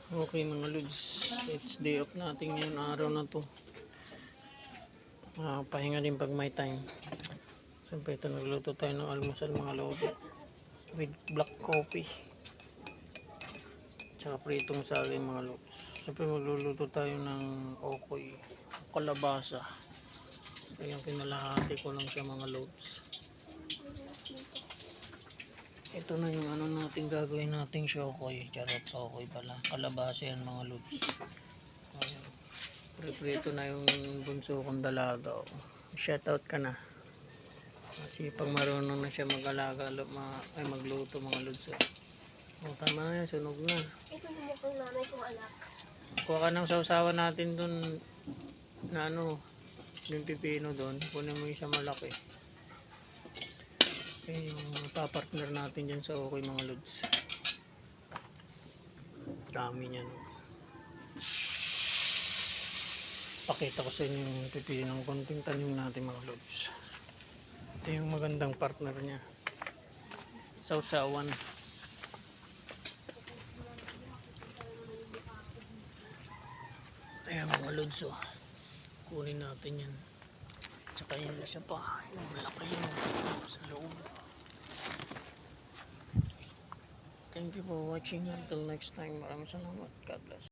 Okay mga lods, it's day off natin ngayon araw na to. Pahinga din pag may time. Siyempre ito nagluto tayo ng almusal mga lodi with black coffee tsaka pritong saging mga lods. Siyempre magluluto tayo ng okoy, kalabasa. Kaya kinalahati ko lang siya mga lods. Ito na yung ano natin gagawin nating shokoy. Charot, okoy pala. Kalabasa yan mga lods. Ayan. Prito na yung bunso kong dalaga. Shoutout ka na. Kasi pag marunong na siya mag-alaga, magluto mga lods. Tama na yan, sunog na. Ito mo kung nanay kong anak. Kuha ka ng sausawan natin dun na ano, yung pipino dun. Kunin mo yung siya malaki. Yung papartner natin dyan sa okay mga lods. Dami niyan. Pakita ko sa inyo yung pipinong konting tanim natin mga lods. Ito yung magandang partner niya. Sausawan. Ayan mga lods, oh. Kunin natin yan. Tsaka yung isa pa, yung malaki yun sa loob. Thank you for watching. Until next time, maraming salamat. God bless.